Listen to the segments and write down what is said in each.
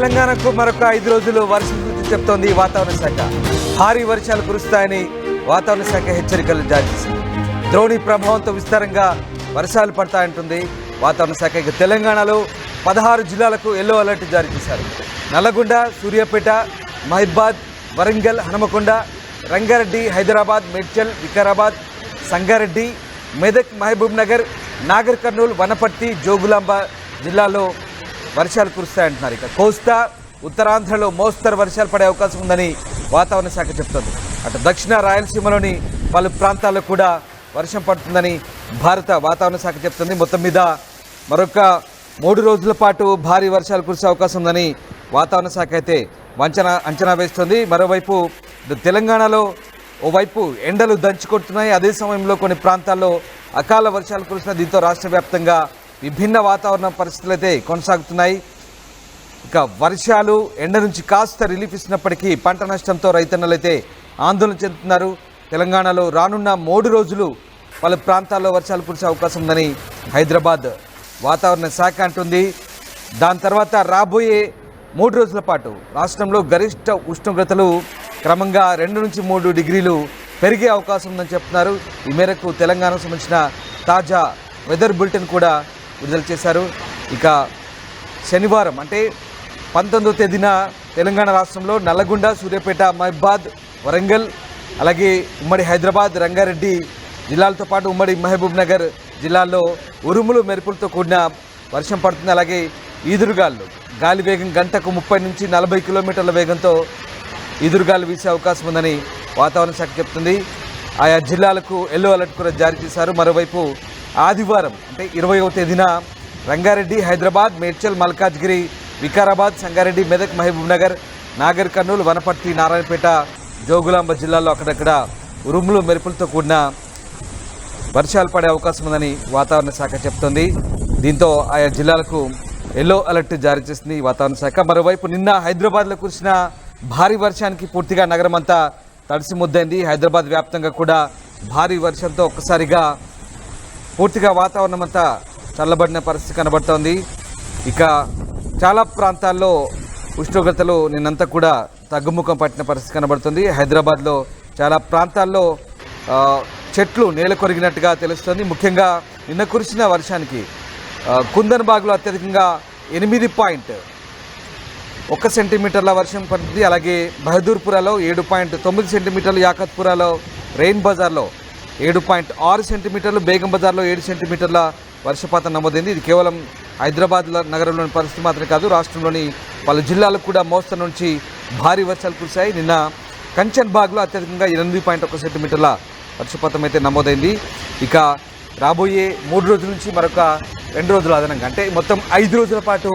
తెలంగాణకు మరొక 5 రోజులు వర్షం గురించి చెప్తోంది వాతావరణ శాఖ. భారీ వర్షాలు కురుస్తాయని వాతావరణ శాఖ హెచ్చరికలు జారీ చేసింది. ద్రోణి ప్రభావంతో విస్తారంగా వర్షాలు పడతాయంటుంది వాతావరణ శాఖ. ఇక తెలంగాణలో 16 జిల్లాలకు ఎల్లో అలర్ట్ జారీ చేశారు. నల్లగొండ, సూర్యాపేట, మహబూబాద్, వరంగల్, హనుమకొండ, రంగారెడ్డి, హైదరాబాద్, మేడ్చల్, వికారాబాద్, సంగారెడ్డి, మెదక్, మహబూబ్ నగర్, నాగర్ కర్నూలు, వనపర్తి, జోగులాంబ జిల్లాలో వర్షాలు కురుస్తాయంటున్నారు. ఇక కోస్తా, ఉత్తరాంధ్రలో మోస్తరు వర్షాలు పడే అవకాశం ఉందని వాతావరణ శాఖ చెప్తోంది. అటు దక్షిణ రాయలసీమలోని పలు ప్రాంతాల్లో కూడా వర్షం పడుతుందని భారత వాతావరణ శాఖ చెప్తుంది. మొత్తం మీద మరొక 3 రోజుల పాటు భారీ వర్షాలు కురిసే అవకాశం ఉందని వాతావరణ శాఖ అయితే అంచనా వేస్తుంది. మరోవైపు తెలంగాణలో ఓవైపు ఎండలు దంచుకొడుతున్నాయి, అదే సమయంలో కొన్ని ప్రాంతాల్లో అకాల వర్షాలు కురుస్తున్నాయి. దీంతో రాష్ట్ర వ్యాప్తంగా విభిన్న వాతావరణ పరిస్థితులు అయితే కొనసాగుతున్నాయి. ఇక వర్షాలు ఎండ నుంచి కాస్త రిలీఫ్ ఇస్తున్నప్పటికీ పంట నష్టంతో రైతన్నలు అయితే ఆందోళన చెందుతున్నారు. తెలంగాణలో రానున్న 3 రోజులు పలు ప్రాంతాల్లో వర్షాలు కురిసే అవకాశం ఉందని హైదరాబాద్ వాతావరణ శాఖ అంటుంది. దాని తర్వాత రాబోయే 3 రోజుల పాటు రాష్ట్రంలో గరిష్ట ఉష్ణోగ్రతలు క్రమంగా 2 నుంచి 3 డిగ్రీలు పెరిగే అవకాశం ఉందని చెప్తున్నారు. ఈ మేరకు తెలంగాణకు సంబంధించిన తాజా వెదర్ బులెటిన్ కూడా విడుదల చేశారు. ఇక శనివారం అంటే 19వ తేదీన తెలంగాణ రాష్ట్రంలో నల్లగొండ, సూర్యాపేట, మహబూబాద్, వరంగల్, అలాగే ఉమ్మడి హైదరాబాద్, రంగారెడ్డి జిల్లాలతో పాటు ఉమ్మడి మహబూబ్ నగర్ జిల్లాల్లో ఉరుములు మెరుపులతో కూడిన వర్షం పడుతుంది. అలాగే ఈదురుగాలు, గాలి వేగం గంటకు 30 నుంచి 40 కిలోమీటర్ల వేగంతో ఈదురుగాలు వీసే అవకాశం ఉందని వాతావరణ శాఖ చెప్తుంది. ఆయా జిల్లాలకు ఎల్లో అలర్ట్ కూడా జారీ చేశారు. మరోవైపు ఆదివారం అంటే 20వ తేదీన రంగారెడ్డి, హైదరాబాద్, మేడ్చల్, మల్కాజ్గిరి, వికారాబాద్, సంగారెడ్డి, మెదక్, మహబూబ్ నగర్, నాగర్ కర్నూలు, వనపర్తి, నారాయణపేట, జోగులాంబ జిల్లాల్లో అక్కడక్కడ ఉరుములు మెరుపులతో కూడిన వర్షాలు పడే అవకాశం ఉందని వాతావరణ శాఖ చెప్తోంది. దీంతో ఆయా జిల్లాలకు ఎల్లో అలర్ట్ జారీ చేసింది వాతావరణ శాఖ. మరోవైపు నిన్న హైదరాబాద్లో కురిసిన భారీ వర్షానికి పూర్తిగా నగరం అంతా తడిసి ముద్దైంది. హైదరాబాద్ వ్యాప్తంగా కూడా భారీ వర్షంతో ఒక్కసారిగా పూర్తిగా వాతావరణం అంతా చల్లబడిన పరిస్థితి కనబడుతోంది. ఇక చాలా ప్రాంతాల్లో ఉష్ణోగ్రతలు నిన్నంతా కూడా తగ్గుముఖం పట్టిన పరిస్థితి కనబడుతుంది. హైదరాబాద్లో చాలా ప్రాంతాల్లో చెట్లు నేల కొరిగినట్టుగా తెలుస్తుంది. ముఖ్యంగా నిన్న కురిసిన వర్షానికి కుందన్బాగ్లో అత్యధికంగా 8.1 సెంటీమీటర్ల వర్షం పడింది. అలాగే బహదూర్పురాలో 7.9 సెంటీమీటర్లు, యాకత్పురాలో, రెయిన్ బజార్లో 7.6 సెంటీమీటర్లు, బేగం బజార్లో 7 సెంటీమీటర్ల వర్షపాతం నమోదైంది. ఇది కేవలం హైదరాబాద్ నగరంలోని పరిస్థితి మాత్రమే కాదు, రాష్ట్రంలోని పలు జిల్లాలకు కూడా మోస్తరు నుంచి భారీ వర్షాలు కురిశాయి. నిన్న కంచన్బాగ్లో అత్యధికంగా 8.1 సెంటీమీటర్ల వర్షపాతం అయితే నమోదైంది. ఇక రాబోయే 3 రోజుల నుంచి మరొక 2 రోజులు అదనంగా అంటే మొత్తం 5 రోజుల పాటు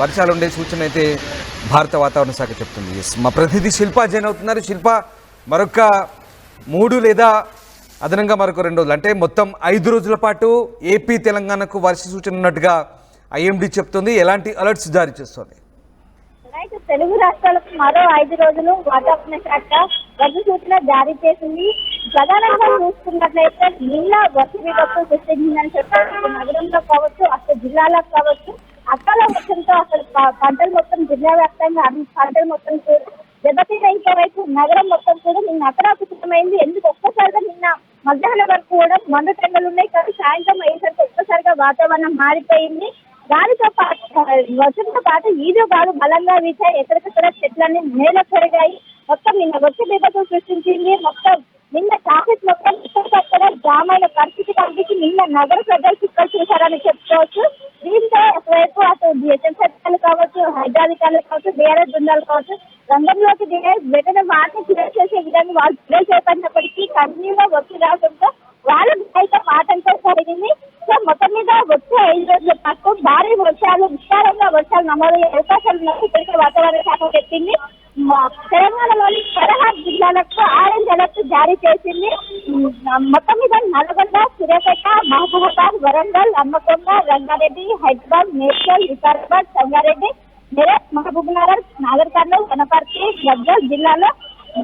వర్షాలు ఉండే సూచన అయితే భారత వాతావరణ శాఖ చెప్తుంది. మా ప్రతినిధి శిల్ప జైన్ అవుతున్నారు. శిల్ప, మరొక 3 లేదా అదనంగా మరొక 2 రోజులు అంటే మొత్తం 5 రోజుల పాటు ఏపీ, తెలంగాణకు వర్ష సూచన ఉన్నట్టుగా ఐఎండీ చెప్తుంది. ఎలాంటి అలర్ట్స్ జారీ చేస్తుంది? తెలుగు రాష్ట్రాలకు మరో 5 రోజులు వాతావరణ శాఖ వర్ష సూచన జారీ చేసింది. ప్రధానంగా చూసుకున్నట్లయితే నిన్న వర్ష విపత్తు సృష్టించిందని చెప్పారు. నగరంలో కావచ్చు, అసలు జిల్లాలకు కావచ్చు, అకాల వర్షంతో అసలు పంటలు మొత్తం జిల్లా వ్యాప్తంగా అన్ని పంటలు మొత్తం కూడా దెబ్బతిన్న. ఇంకోవైపు నగరం మొత్తం కూడా నిన్న అతరాకుతమైంది. ఎందుకు ఒక్కసారిగా నిన్న మధ్యాహ్నం వరకు కూడా మండు టెండలు ఉన్నాయి, కానీ సాయంత్రం అయ్యేసరికి ఒక్కసారిగా వాతావరణం మారిపోయింది. గాలితో పాటు వర్షంతో పాటు ఈదుగాలు బలంగా వీచాయి. ఎక్కడికక్కడ చెట్లన్నీ నేల కొరిగాయి. మొత్తం నిన్న వర్ష విపత్తు సృష్టించింది. మొత్తం నిన్న ట్రాఫిక్ మొత్తం ఇక్కడ జామ్ అయిన పరిస్థితి కనిపించి నిన్న నగర ప్రజలు చిక్కలు చూశారని చెప్పుకోవచ్చు. దీంతో ఒకవైపు అటు డిఎస్ఎఫ్ కావచ్చు, హైదరాబాద్ కావచ్చు, బీఆర్ఎస్ బృందాలు కావచ్చు రంగంలోకి దిగాయి. వెంటనే వాటిని క్లియర్ చేసే విధంగా వాళ్ళు క్లియర్ చేపట్టినప్పటికీ కంటిన్యూగా వచ్చి రావడంతో వాళ్ళ అయితే ఆటంకం జరిగింది. సో మొత్తం మీద వచ్చే 5 రోజుల పాటు భారీ వర్షాలు, విస్తారంగా వర్షాలు నమోదయ్యే అవకాశాలు ఉన్నాయి. ఇప్పటికే వాతావరణ శాఖ చెప్పింది. తెలంగాణలోని 16 జిల్లాలకు ఆరెంజ్ అలర్ట్ జారీ చేసింది. మొత్తం మీద నల్గొండ, సూర్యాపేట, మహబూబాబాద్, వరంగల్, హన్మకొండ, రంగారెడ్డి, హైదరాబాద్, మేడ్చల్, వికారాబాద్, సంగారెడ్డి, మెదక్, మహబూబ్ నగర్, నాగర్ కర్నూలు, వనపర్తి, గద్వాల్ జిల్లాలో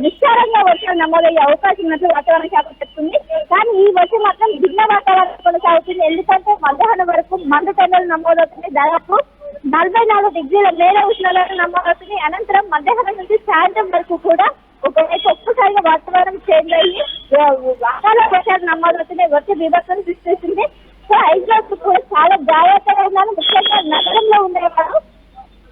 విస్తారంగా వర్షాలు నమోదయ్యే అవకాశం ఉన్నట్లు వాతావరణ శాఖ చెప్తుంది. కానీ ఈ వర్షం మాత్రం భిన్న వాతావరణం కొనసాగుతుంది. ఎందుకంటే మధ్యాహ్నం వరకు మండు టెండలు నమోదవుతుంది. దాదాపు 44 డిగ్రీల మేర ఉష్ణోగ్రత నమోదవుతుంది. అనంతరం మధ్యాహ్నం నుంచి సాయంత్రం వరకు కూడా ఒక్కసారిగా వాతావరణం చేంజ్ అయ్యి అకాల వర్షాలు నమోదవుతున్నాయి. వర్ష బీభత్సం సృష్టిస్తుంది. సో హైదరాబాద్ కూడా చాలా జాగ్రత్తగా ఉన్నారు. ముఖ్యంగా నగరంలో ఉండేవారు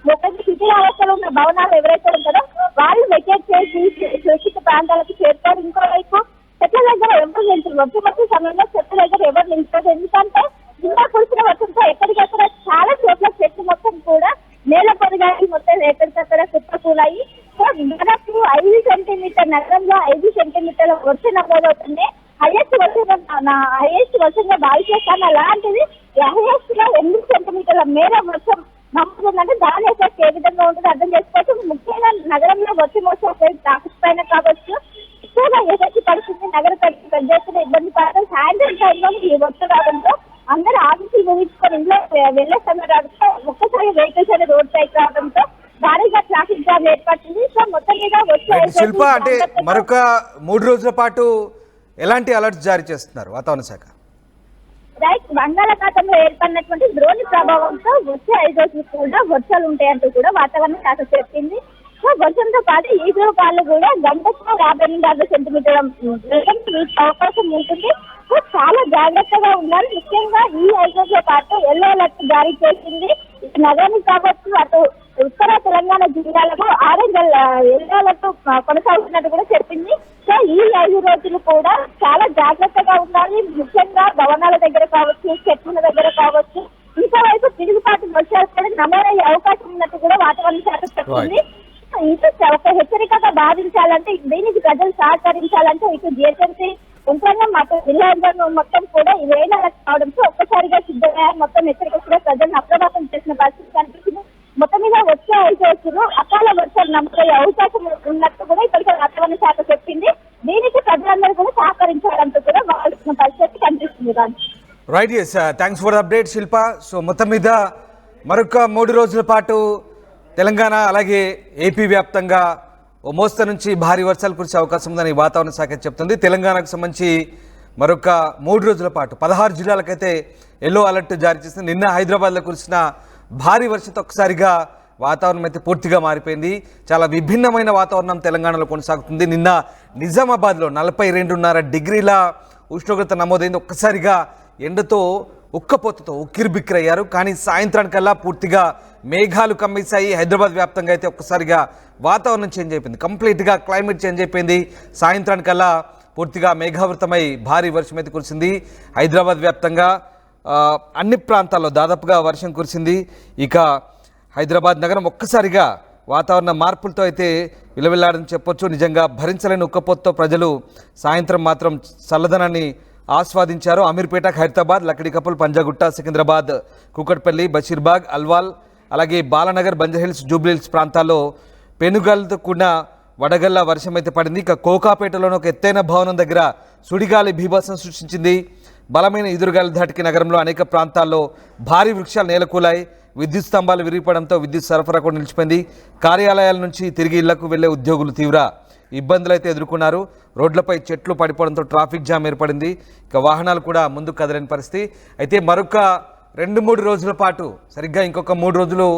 ఒకటి శిథిల అవస్థలో ఉన్న భవనాలు ఎవరైతే ఉంటారో వాళ్ళు వెకేట్ చేసి సురక్షిత ప్రాంతాలకు చేరుతారు. ఇంకోవైపు చెట్ల దగ్గర ఎవరు నిలిచారు, వర్షం సమయంలో చెట్ల దగ్గర ఎవరు నిలిచారు. ఎందుకంటే కింద కురిసిన వర్షంతో ఎక్కడికక్కడ చాలా చోట్ల చెట్లు మొత్తం కూడా నేల పొదిగాయి, మొత్తం ఎక్కడికక్కడ కుప్పకూలాయి. సో దాదాపు 5 సెంటీమీటర్ నగరంలో 5 సెంటీమీటర్ల వర్షం నమోదవుతుంది. హైయెస్ట్ వర్షంగా భావిస్తాను. అలాంటిది హైయెస్ట్ గా 8 సెంటీమీటర్ల మేర వర్షం నమ్ముతుందంటే దాని ఎఫెక్ట్ ఏ విధంగా ఉంటుంది అర్థం చేసుకోవచ్చు. ముఖ్యంగా నగరంలో వర్షం వచ్చే ట్రాఫిక్ పైన కావచ్చు ఎక్కువగా ఎఫెక్ట్ పడుతుంది. నగర పెద్ద ఎత్తున ఇబ్బంది పడతారు. సాయంత్రం టైంలో ఈ వర్షం రావడంతో అందరూ ఆఫీసులు ముగించుకొని ఇంట్లో వెళ్లే సమయంలో ఒక్కసారి వెహికల్స్ అనేది రోడ్ పైకి రావడంతో భారీగా ట్రాఫిక్ జామ్ ఏర్పడుతుంది. సో మొత్తం మీద శిల్ప అంటే మరొక 3 రోజుల పాటు ఎలాంటి అలర్ట్స్ జారీ చేస్తున్నారు వాతావరణ శాఖ? రైట్, బంగాళాఖాతంలో ఏర్పడినటువంటి ద్రోణి ప్రభావంతో వచ్చే 5 రోజులు కూడా వర్షాలు ఉంటాయంటూ కూడా వాతావరణ శాఖ చెప్పింది. సో వర్షంతో పాటు ఈదురుగాలు కూడా గంటకు 50 నుండి 60 సెంటీమీటర్ల అవకాశం ఉంటుంది. సో చాలా జాగ్రత్తగా ఉండాలి. ముఖ్యంగా ఈ 5 రోజుల పాటు ఎల్లో అలర్ట్ జారీ చేసింది. నగరానికి కావచ్చు అటు ఉత్తర తెలంగాణ జిల్లాలకు ఆరెంజ్ ఎల్లో అలర్ట్ కొనసాగుతున్నట్టు కూడా చెప్పింది. సో ఈ 5 రోజులు కూడా చాలా జాగ్రత్తగా ఉండాలి. ముఖ్యంగా భవనాల దగ్గర కావచ్చు, చెట్ల దగ్గర కావచ్చు, ఇంకోవైపు తిరుగుబాటు వర్షాలు కూడా నమోదయ్యే అవకాశం ఉన్నట్టు కూడా వాతావరణ శాఖ చెప్పింది. ఇది ఒక హెచ్చరికగా భావించాలంటే దీనికి ప్రజలు సహకరించాలంటే ఇటు జిహెచ్ఎంసీ యంత్రాంగం అటు జిల్లా యంత్రాంగం మొత్తం కూడా ఈ వేళ కావడంతో ఒక్కసారిగా సిద్ధమయ్యారు. మొత్తం హెచ్చరిక కూడా ప్రజలను అప్రమత్తం చేసిన పరిస్థితి కనిపిస్తుంది. మొత్తం మీద వచ్చే 5 రోజులు అకాల వర్షాలు నమోదయ్యే అవకాశం ఉన్నట్టు కూడా ఇప్పటికే వాతావరణ శాఖ చెప్పింది. దీనికి ప్రజలందరూ కూడా సహకరించాలంటూ కూడా వాళ్ళ పరిస్థితి కనిపిస్తుంది. Right, yes, thanks for the update Shilpa. So మొత్తం మీద మరొక 3 రోజుల పాటు తెలంగాణ అలాగే ఏపీ వ్యాప్తంగా ఓ మోస్తరు నుంచి భారీ వర్షాలు కురిసే అవకాశం ఉందని వాతావరణ శాఖ చెప్తుంది. తెలంగాణకు సంబంధించి మరొక 3 రోజుల పాటు 16 జిల్లాలకైతే ఎల్లో అలర్ట్ జారీ చేసింది. నిన్న హైదరాబాద్లో కురిసిన భారీ వర్షంతో ఒక్కసారిగా వాతావరణం అయితే పూర్తిగా మారిపోయింది. చాలా విభిన్నమైన వాతావరణం తెలంగాణలో కొనసాగుతుంది. నిన్న నిజామాబాద్లో 42.5 డిగ్రీల ఉష్ణోగ్రత నమోదైంది. ఒక్కసారిగా ఎండతో ఉక్కపోతతో ఉక్కిరిబిక్కిరయ్యారు. కానీ సాయంత్రానికల్లా పూర్తిగా మేఘాలు కమ్మేశాయి. హైదరాబాద్ వ్యాప్తంగా అయితే ఒక్కసారిగా వాతావరణం చేంజ్ అయిపోయింది. కంప్లీట్గా క్లైమేట్ చేంజ్ అయిపోయింది. సాయంత్రానికల్లా పూర్తిగా మేఘావృతమై భారీ వర్షం అయితే కురిసింది. హైదరాబాద్ వ్యాప్తంగా అన్ని ప్రాంతాల్లో దాదాపుగా వర్షం కురిసింది. ఇక హైదరాబాద్ నగరం ఒక్కసారిగా వాతావరణ మార్పులతో అయితే విలవిల్లాడని చెప్పొచ్చు. నిజంగా భరించలేని ఉక్కపోతతో ప్రజలు సాయంత్రం మాత్రం చల్లదనాన్ని ఆస్వాదించారు. అమీర్పేట, ఖైరతాబాద్, లక్డీకపుల్, పంజాగుట్ట, సికింద్రాబాద్, కూకట్పల్లి, బషీర్బాగ్, అల్వాల్, అలాగే బాలానగర్, బంజాహిల్స్, జూబ్లీహిల్స్ ప్రాంతాల్లో పెనుగాలతో కూడిన వడగళ్ల వర్షం అయితే పడింది. ఇక కోకాపేటలోని ఒక ఎత్తైన భవనం దగ్గర సుడిగాలి బీభత్సం సృష్టించింది. బలమైన ఎదురుగాలి ధాటికి నగరంలో అనేక ప్రాంతాల్లో భారీ వృక్షాలు నేలకూలాయి. విద్యుత్ స్తంభాలు విరిగిపడంతో విద్యుత్ సరఫరా కూడా నిలిచిపోయింది. కార్యాలయాల నుంచి తిరిగి ఇళ్లకు వెళ్లే ఉద్యోగులు తీవ్ర ఇబ్బందులు అయితే ఎదుర్కొన్నారు. రోడ్లపై చెట్లు పడిపోవడంతో ట్రాఫిక్ జామ్ ఏర్పడింది. ఇక వాహనాలు కూడా ముందుకు కదలని పరిస్థితి. అయితే మరొక 2-3 రోజుల పాటు సరిగ్గా ఇంకొక 3 రోజులు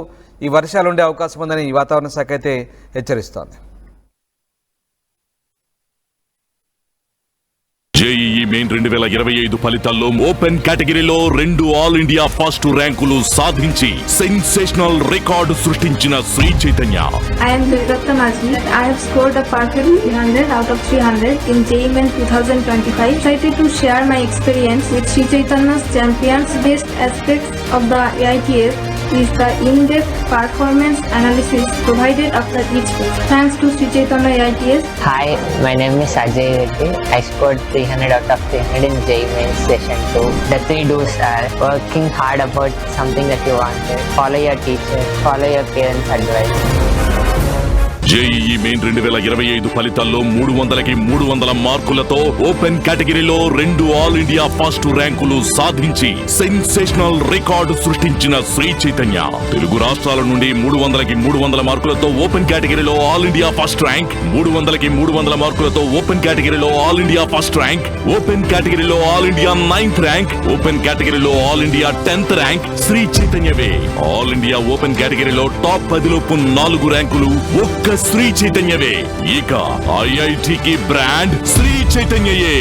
ఈ వర్షాలు ఉండే అవకాశం ఉందని వాతావరణ శాఖ అయితే హెచ్చరిస్తోంది. జేఈఈ మెయిన్ 2025 ఫలితాల్లో ఓపెన్ కేటగిరీలో 2 ఆల్ ఇండియా ఫస్ట్ ర్యాంకులు సాధించి సెన్సేషనల్ రికార్డు సృష్టించిన Sri Chaitanya. I am Durgatma Majid. I have scored a perfect 300 out of 300 in JEE Main 2025. Excited to share my experience with Sri Chaitanya's champions. Best aspects of the AITS is the in-depth performance analysis provided after each test. Thanks to Sri Chaitanya AITS. Hi, my name is Ajay Reddy. I scored 300 out of 300 in JEE Mains Session 2. The 3 do's are working hard about something that you wanted, follow your teacher, follow your parents' advice. JEE main 2025 ఫలితాల్లో 300కి 300 మార్కులతో open కేటగిరీలో 2 all India first ర్యాంకులు సాధించి sensational record సృష్టించిన శ్రీ చైతన్య తెలుగు రాష్ట్రాల నుండి 300కి 300 మార్కులతో open కేటగిరీలో ఆల్ ఇండియా ఫస్ట్ ర్యాంక్, 300కి 300 మార్కులతో ఓపెన్ కేటగిరీలో all India first rank, open కేటగిరీలో all India 9th rank, open కేటగిరీలో all India 10th rank Sri చైతన్యవే. ఆల్ ఇండియా ఓపెన్ కేటగిరీలో టాప్ 10లోపు 4 ర్యాంకులు ఒక్క శ్రీ చైతన్యవే. ఇక ఐఐటికి బ్రాండ్ శ్రీ చైతన్యయే.